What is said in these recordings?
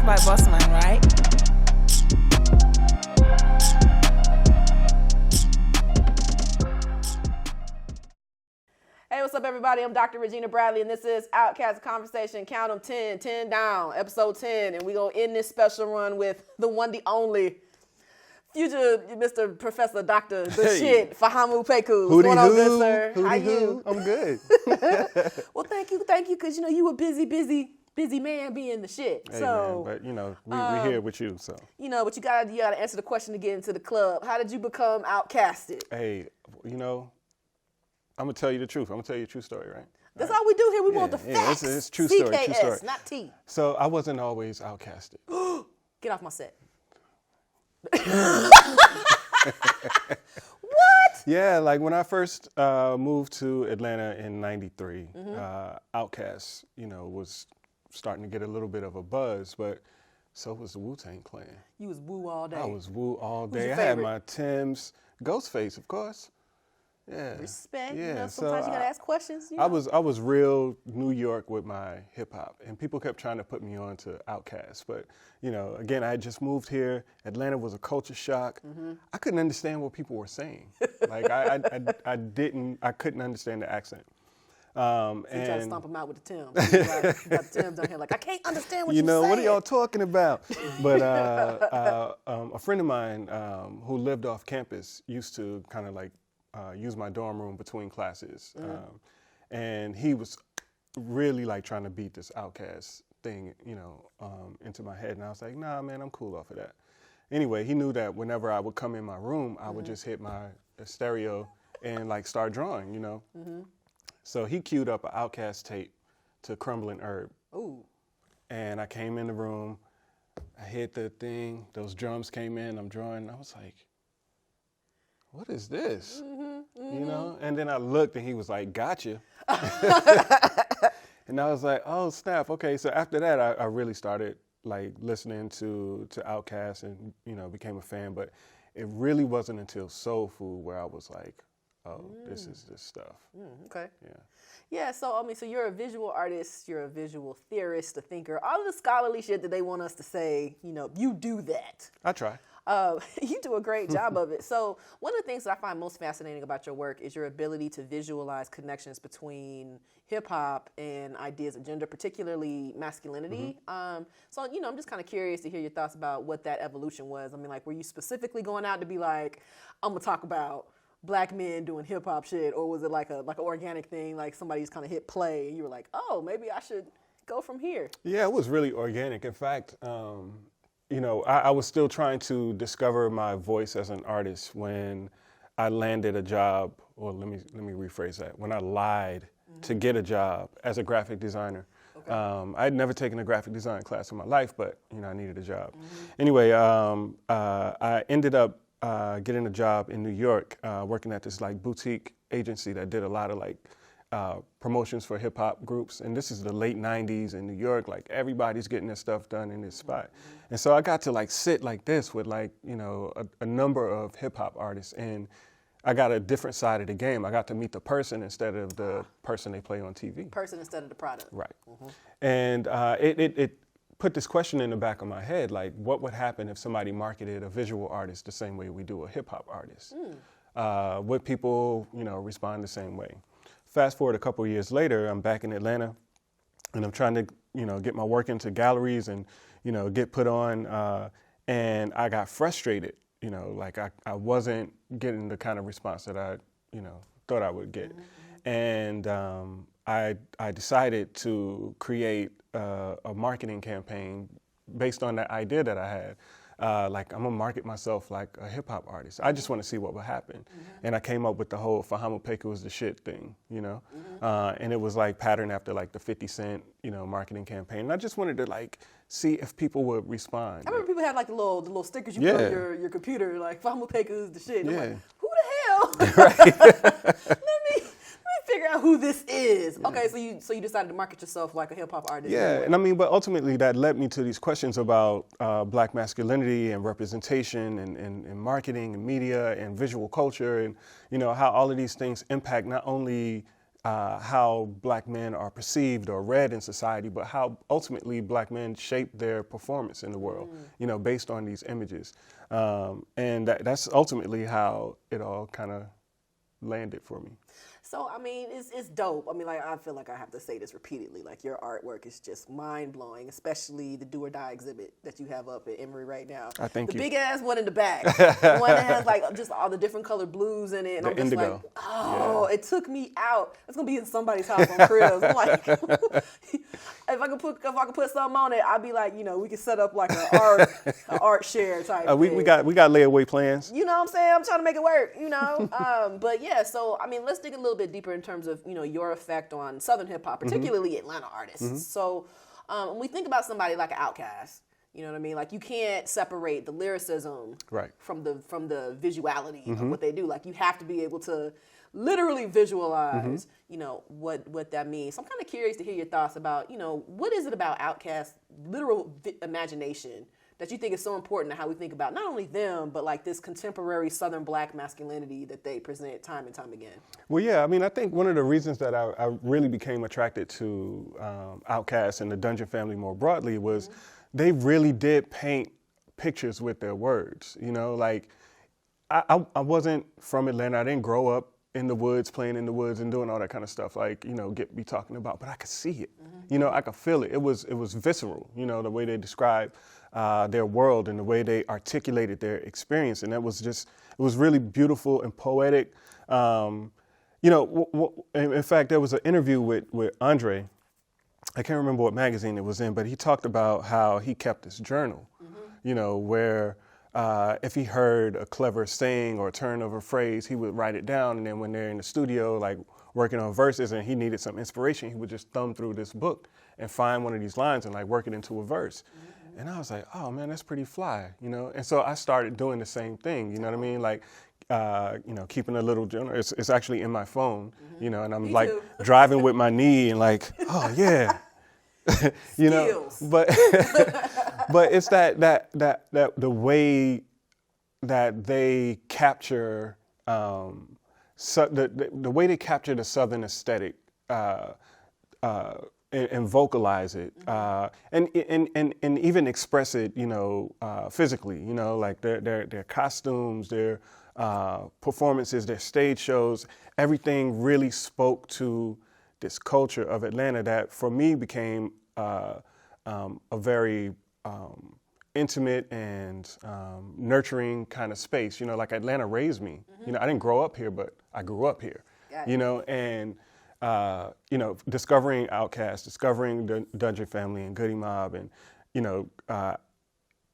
Boss by Bossman, right? Hey, what's up, everybody? I'm Dr. Regina Bradley, and this is OutKasted Conversation. Count them 10, 10 down, episode 10. And we're going to end this special run with the one, the only, future Mr. Professor Dr. The shit, Fahamu Pecou. What's going on, good sir? How you? I'm good. Well, thank you, because, you a busy man being the shit. Hey, so, man, but, we're here with you, so. But you gotta answer the question to get into the club. How did you become outcasted? Hey, I'm going to tell you the truth. I'm going to tell you a true story, right? That's all we do here. We want the facts. It's true story, CKS, true story. not T. So I wasn't always outcasted. Get off my set. What? Yeah, like when I first moved to Atlanta in '93, OutKast, was starting to get a little bit of a buzz, but so was the Wu-Tang Clan. You was Wu all day. I was Wu all Who's day. your I had favorite? my Timbs, Ghostface, of course. Yeah. Respect. Yeah. Sometimes you gotta ask questions. I was real New York with my hip hop, and people kept trying to put me on to OutKast. But again, I had just moved here. Atlanta was a culture shock. I couldn't understand what people were saying. Like I couldn't understand the accent. So you try to stomp them out with the Timbs. You got the Timbs on here like, I can't understand what you're saying. What are y'all talking about? But a friend of mine who lived off campus used to kind of like use my dorm room between classes. And he was really like trying to beat this OutKast thing, into my head. And I was like, nah, man, I'm cool off of that. Anyway, he knew that whenever I would come in my room, I would just hit my stereo and like start drawing, So he queued up an OutKast tape to Crumbling Herb. Ooh. And I came in the room, I hit the thing, those drums came in, I'm drawing, I was like, what is this? And then I looked and he was like, gotcha. And I was like, oh snap, okay. So after that, I really started like listening to OutKast and, became a fan. But it really wasn't until Soul Food where I was like, oh, this is this stuff. Okay. Yeah. Yeah, so so you're a visual artist, you're a visual theorist, a thinker, all of the scholarly shit that they want us to say, you do that. I try. You do a great job of it. So one of the things that I find most fascinating about your work is your ability to visualize connections between hip hop and ideas of gender, particularly masculinity. So, I'm just kind of curious to hear your thoughts about what that evolution was. I mean, like, were you specifically going out to be like, I'm gonna talk about black men doing hip hop shit, or was it like an organic thing, like somebody just kind of hit play and you were like, oh, maybe I should go from here? Yeah, it was really organic. In fact, I was still trying to discover my voice as an artist when I landed a job, or let me rephrase that, when I lied to get a job as a graphic designer. Okay. I had never taken a graphic design class in my life, but I needed a job. Anyway, I ended up getting a job in New York, working at this like boutique agency that did a lot of like promotions for hip hop groups. And this is the late 90s in New York, like everybody's getting their stuff done in this spot. And so I got to like sit like this with like, a number of hip hop artists, and I got a different side of the game. I got to meet the person instead of the person they play on TV. Person instead of the product. Right. And it put this question in the back of my head, like what would happen if somebody marketed a visual artist the same way we do a hip hop artist? Would people, respond the same way? Fast forward a couple of years later, I'm back in Atlanta, and I'm trying to, get my work into galleries and, get put on, and I got frustrated, like I wasn't getting the kind of response that I, thought I would get. And I decided to create a marketing campaign based on that idea that I had. Like, I'm gonna market myself like a hip hop artist. I just want to see what would happen. And I came up with the whole Fahamu Pecou is the shit thing, and it was like patterned after like the 50 Cent, marketing campaign. And I just wanted to like see if people would respond. I remember people had like the little stickers you put on your computer, like Fahamu Pecou is the shit. And I'm like, who the hell? Let me figure out who this is. Okay, so you decided to market yourself like a hip hop artist. Yeah, and I mean, but ultimately that led me to these questions about black masculinity and representation and marketing and media and visual culture, and how all of these things impact not only how black men are perceived or read in society, but how ultimately black men shape their performance in the world, based on these images. And that's ultimately how it all kind of landed for me. So, I mean, it's dope. I mean, like, I feel like I have to say this repeatedly. Like, your artwork is just mind-blowing, especially the Do or Die exhibit that you have up at Emory right now. I thank you. The big-ass one in the back. The one that has, like, just all the different colored blues in it. And The I'm just indigo. like, oh, It took me out. It's going to be in somebody's house on Cribs. I'm like, if I could put something on it, I'd be like, we could set up, like, an art share type thing. We got layaway plans. You know what I'm saying? I'm trying to make it work, But yeah, so, I mean, let's dig a little bit deeper in terms of, your effect on Southern hip hop, particularly Atlanta artists. So when we think about somebody like an OutKast, you know what I mean? Like, you can't separate the lyricism from the visuality of what they do. Like, you have to be able to literally visualize, what that means. So I'm kind of curious to hear your thoughts about, what is it about OutKast's literal imagination that you think is so important to how we think about not only them, but like this contemporary Southern black masculinity that they present time and time again? Well, yeah, I mean, I think one of the reasons that I really became attracted to OutKast and the Dungeon family more broadly was they really did paint pictures with their words. Like I wasn't from Atlanta. I didn't grow up in the woods, playing in the woods and doing all that kind of stuff like, get me talking about, but I could see it. I could feel it. It was visceral, the way they described their world and the way they articulated their experience. And it was really beautiful and poetic. In fact, there was an interview with Andre. I can't remember what magazine it was in, but he talked about how he kept this journal, where if he heard a clever saying or a turn of a phrase, he would write it down. And then when they're in the studio, like working on verses and he needed some inspiration, he would just thumb through this book and find one of these lines and like work it into a verse. And I was like, oh man, that's pretty fly, And so I started doing the same thing, you know what I mean? Like, keeping a little journal. It's actually in my phone, and I'm Me like too. driving with my knee and like, oh yeah, but but it's that the way that they capture the way they capture the Southern aesthetic and vocalize it and even express it, physically, like their costumes, their performances, their stage shows, everything really spoke to this culture of Atlanta that for me became a very intimate and nurturing kind of space. Like Atlanta raised me. I didn't grow up here, but I grew up here. And discovering OutKast, discovering the Dungeon family and Goody Mob, and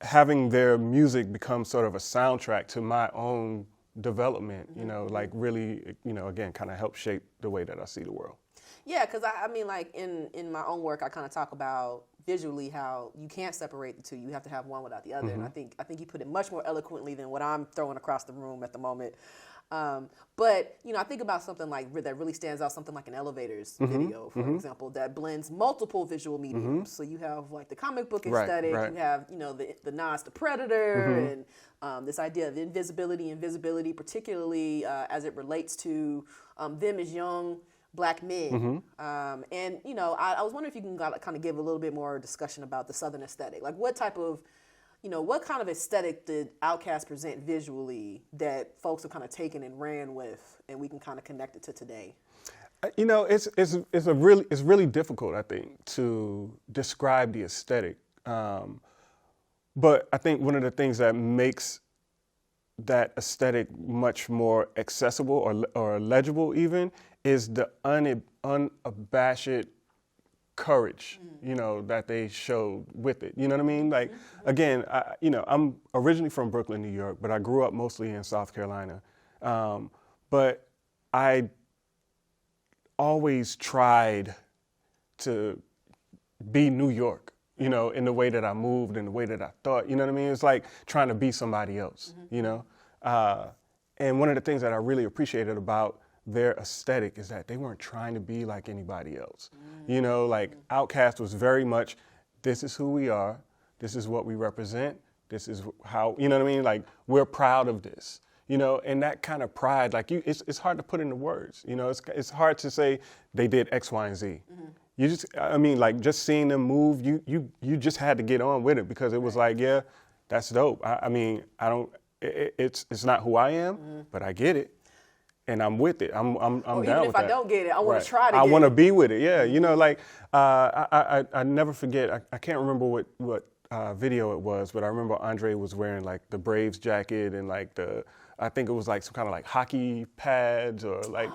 having their music become sort of a soundtrack to my own development, like really, again, kind of help shape the way that I see the world. Yeah, because I mean, like in my own work, I kind of talk about visually how you can't separate the two. You have to have one without the other. And I think you put it much more eloquently than what I'm throwing across the room at the moment. But I think about something like that really stands out, something like an Elevators video, for example, that blends multiple visual mediums. So you have like the comic book aesthetic, you have the nods to Predator, and this idea of invisibility and visibility, particularly as it relates to them as young Black men. And I was wondering if you can kind of give a little bit more discussion about the Southern aesthetic, like what type of what kind of aesthetic did OutKast present visually that folks have kind of taken and ran with, and we can kind of connect it to today? It's really difficult, I think, to describe the aesthetic. But I think one of the things that makes that aesthetic much more accessible or legible even is the unabashed courage, that they showed with it. You know what I mean? Like, again, I'm originally from Brooklyn, New York, but I grew up mostly in South Carolina. But I always tried to be New York, in the way that I moved, in the way that I thought, you know what I mean? It's like trying to be somebody else, And one of the things that I really appreciated about their aesthetic is that they weren't trying to be like anybody else. Like OutKast was very much, this is who we are, this is what we represent, this is how, you know what I mean? Like, we're proud of this, you know, and that kind of pride, like it's hard to put into words, you know, it's hard to say they did X, Y, and Z. Mm-hmm. You just, I mean, like just seeing them move, you just had to get on with it because it was like, yeah, that's dope. I mean, I don't, it's not who I am, but I get it. And I'm with it. I'm down with that. Even if I don't get it, I want to try to get it. I want to be with it. Yeah, you know, like I never forget. I can't remember what video it was, but I remember Andre was wearing like the Braves jacket and like I think it was like some kind of like hockey pads or like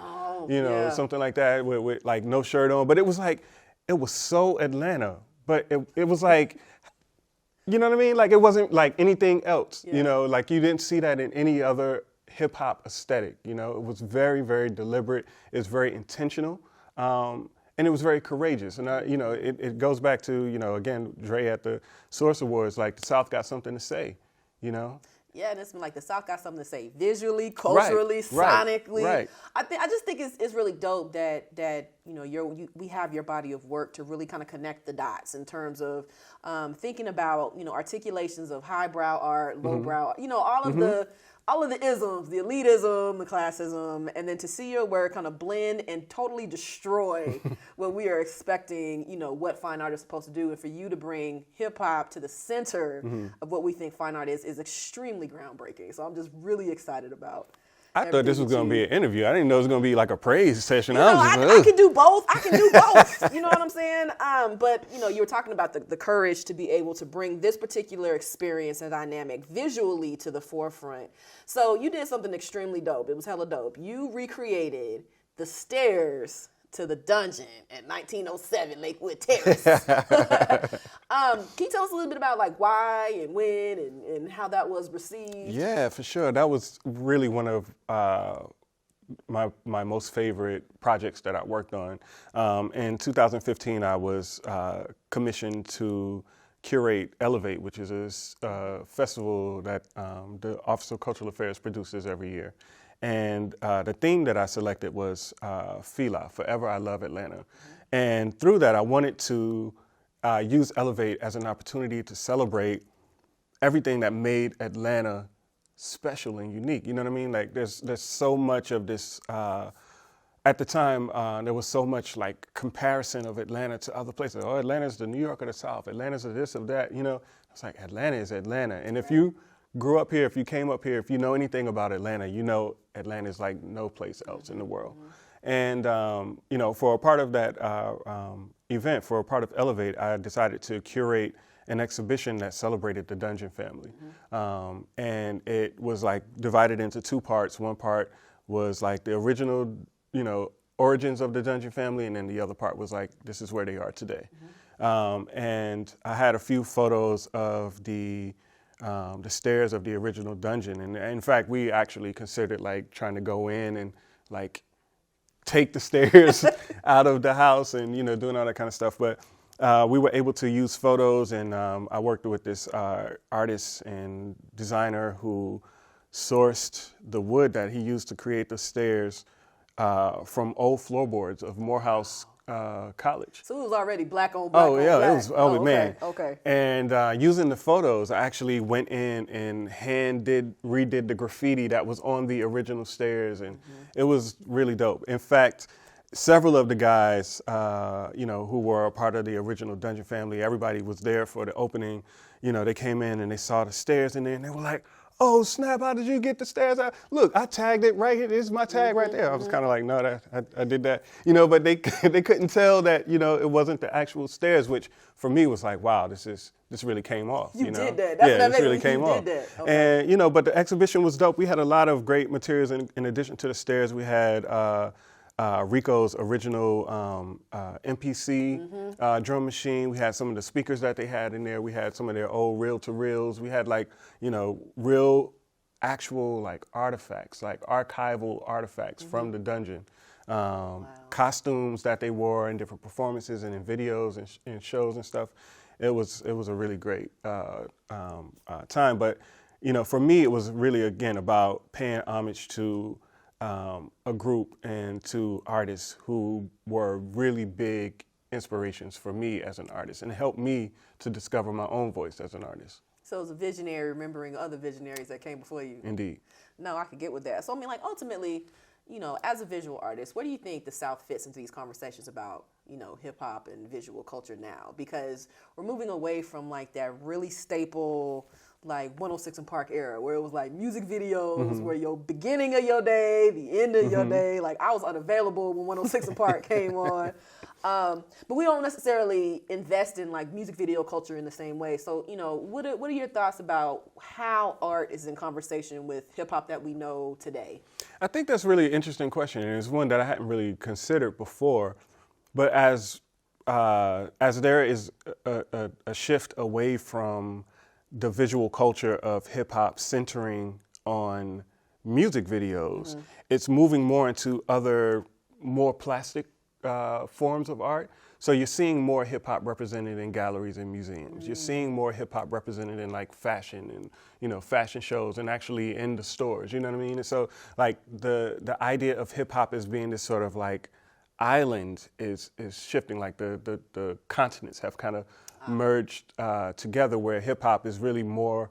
something like that with like no shirt on. But it was like it was so Atlanta. But it was like, you know what I mean? Like it wasn't like anything else. You know, like you didn't see that in any other hip hop aesthetic. You know, it was very, very deliberate. It was very intentional. And it was very courageous. And, you know, it goes back to, you know, again, Dre at the Source Awards, like the South got something to say, you know? Yeah, and it's been like the South got something to say visually, culturally, sonically. Right. I just think it's really dope that you know we have your body of work to really kind of connect the dots in terms of thinking about, you know, articulations of highbrow art, lowbrow, you know, all of the isms, the elitism, the classism, and then to see your work kind of blend and totally destroy what we are expecting, you know, what fine art is supposed to do, and for you to bring hip hop to the center of what we think fine art is extremely groundbreaking. So I'm just really excited about. I thought this was going to be an interview. I didn't know it was going to be like a praise session. You know, I can do both. I can do both. You know what I'm saying? But, you know, you were talking about the courage to be able to bring this particular experience and dynamic visually to the forefront. So you did something extremely dope. It was hella dope. You recreated the stairs to the dungeon at 1907 Lakewood Terrace. Can you tell us a little bit about like why and when and how that was received? Yeah, for sure. That was really one of my most favorite projects that I worked on. In 2015, I was commissioned to curate Elevate, which is a festival that the Office of Cultural Affairs produces every year. And the theme that I selected was FILA, Forever I Love Atlanta. And through that, I wanted to use Elevate as an opportunity to celebrate everything that made Atlanta special and unique. You know what I mean? Like there's so much of this, at the time, there was so much like comparison of Atlanta to other places. Oh, Atlanta's the New York of the South. Atlanta's the this of that, you know? It's like Atlanta is Atlanta. And if you grew up here, if you came up here, if you know anything about Atlanta, you know Atlanta is like no place else in the world. And, you know, for a part of that event, for a part of Elevate, I decided to curate an exhibition that celebrated the Dungeon family. And it was like divided into two parts. One part was like the original, you know, origins of the Dungeon family, and then the other part was like, this is where they are today. And I had a few photos of the stairs of the original dungeon. And in fact, we actually considered like trying to go in and like take the stairs out of the house and, you know, doing all that kind of stuff. But we were able to use photos, and I worked with this artist and designer who sourced the wood that he used to create the stairs from old floorboards of Morehouse College. So it was already black on black. Oh yeah, black. It was. Oh man. Okay. And using the photos, I actually went in and redid the graffiti that was on the original stairs, and it was really dope. In fact, several of the guys, you know, who were a part of the original Dungeon family, everybody was there for the opening. You know, they came in and they saw the stairs, and then they were like, oh snap, how did you get the stairs out? Look, I tagged it right here. This is my tag right there. I was kind of like, no, I did that. You know, but they couldn't tell that, you know, it wasn't the actual stairs, which for me was like, wow, this really came off. You know? Did that. That's what this really came off. Did that. Okay. And, you know, but the exhibition was dope. We had a lot of great materials. In addition to the stairs, we had Rico's original MPC drum machine. We had some of the speakers that they had in there. We had some of their old reel-to-reels. We had like, you know, real actual like artifacts, like archival artifacts from the dungeon. Costumes that they wore in different performances and in videos and shows and stuff. It was a really great time. But, you know, for me, it was really, again, about paying homage to a group and to artists who were really big inspirations for me as an artist and helped me to discover my own voice as an artist. So it's a visionary remembering other visionaries that came before you. Indeed. No, I could get with that. So, I mean, like, ultimately, you know, as a visual artist, where do you think the South fits into these conversations about, you know, hip hop and visual culture now? Because we're moving away from like that really staple, like 106 in Park era, where it was like music videos, where your beginning of your day, the end of your day, like I was unavailable when 106 in Park came on. But we don't necessarily invest in like music video culture in the same way. So, you know, what are your thoughts about how art is in conversation with hip hop that we know today? I think that's a really interesting question, and it's one that I hadn't really considered before. But as there is a shift away from the visual culture of hip hop centering on music videos, it's moving more into other more plastic forms of art. So you're seeing more hip hop represented in galleries and museums. You're seeing more hip hop represented in like fashion and, you know, fashion shows and actually in the stores, you know what I mean? And so like the idea of hip hop as being this sort of like island is shifting, like the continents have kind of merged together, where hip hop is really more,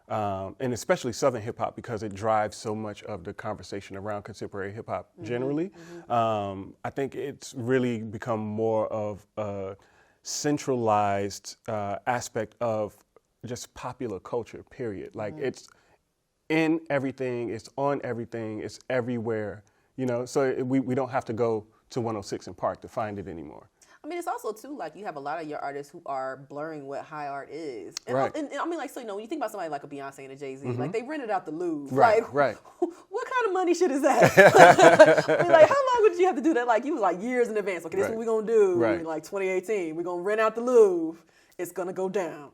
and especially Southern hip hop, because it drives so much of the conversation around contemporary hip hop generally. I think it's really become more of a centralized aspect of just popular culture, period. Like it's in everything, it's on everything, it's everywhere, you know? So we don't have to go to 106 in Park to find it anymore. I mean, it's also, too, like, you have a lot of your artists who are blurring what high art is. And, Right. and I mean, like, so, you know, when you think about somebody like a Beyonce and a Jay-Z, like, they rented out the Louvre. Right, like, right. What kind of money shit is that? I mean, like, how long would you have to do that? Like, you was, like, years in advance. Okay, this is what we're going to do in, like, 2018. We're going to rent out the Louvre. It's going to go down.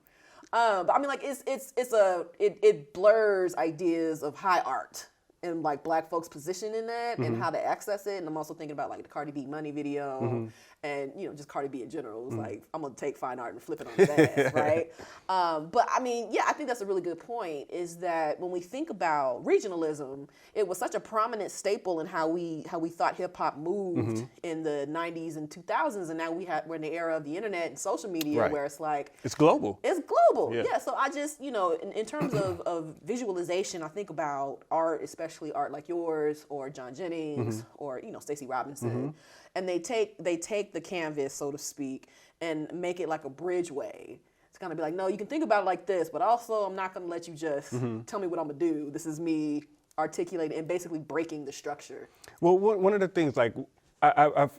But, I mean, like, it blurs ideas of high art and, like, black folks' position in that and how to access it. And I'm also thinking about, like, the Cardi B Money video and, you know, just Cardi B in general. It was like, I'm going to take fine art and flip it on his ass, right? But, I mean, yeah, I think that's a really good point, is that when we think about regionalism, it was such a prominent staple in how we thought hip-hop moved in the 90s and 2000s. And now we're in the era of the internet and social media where it's like... It's global. It's global, yeah. So I just, you know, in terms of visualization, I think about art, especially art like yours or John Jennings or, you know, Stacey Robinson. And they take the canvas, so to speak, and make it like a bridgeway. It's kind of be like, no, you can think about it like this, but also I'm not going to let you just tell me what I'm going to do. This is me articulating and basically breaking the structure. Well, one of the things, like, I've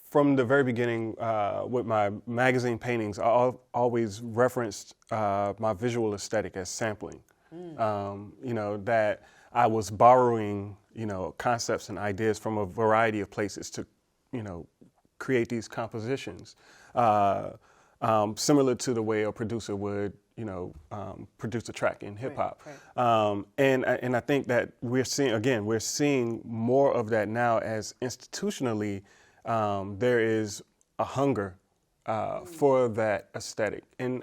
from the very beginning with my magazine paintings, I always referenced my visual aesthetic as sampling. You know, that I was borrowing, you know, concepts and ideas from a variety of places to, you know, create these compositions, similar to the way a producer would, you know, produce a track in hip hop. Right. And I think that we're seeing more of that now, as institutionally there is a hunger for that aesthetic. In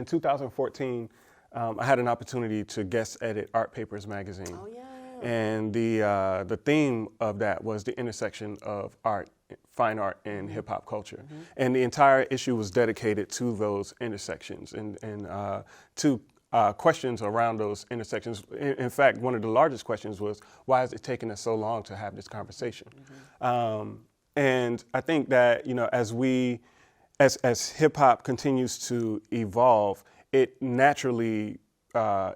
2014, I had an opportunity to guest edit Art Papers magazine. Oh, yeah. And the theme of that was the intersection of art, fine art, and hip hop culture. And the entire issue was dedicated to those intersections and to questions around those intersections. In fact, one of the largest questions was, why is it taking us so long to have this conversation? And I think that, you know, as hip hop continues to evolve, it naturally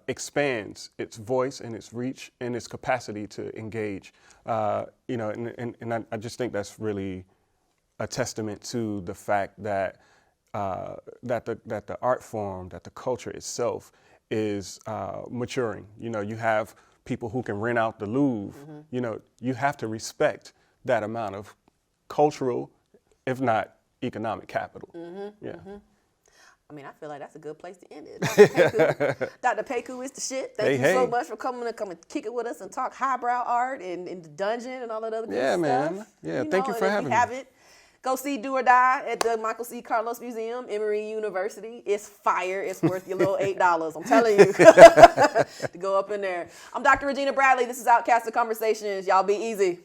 expands its voice and its reach and its capacity to engage. You know, and I just think that's really a testament to the fact that that the art form, that the culture itself is maturing. You know, you have people who can rent out the Louvre. You know, you have to respect that amount of cultural, if not economic capital. I mean, I feel like that's a good place to end it. Dr. Pecou is the shit. Thank you so much for coming and kick it with us and talk highbrow art and the dungeon and all that other good stuff. Man. Yeah, thank you for having me. If you haven't, go see Do or Die at the Michael C. Carlos Museum, Emory University. It's fire. It's worth your little $8. I'm telling you to go up in there. I'm Dr. Regina Bradley. This is OutKasted Conversations. Y'all be easy.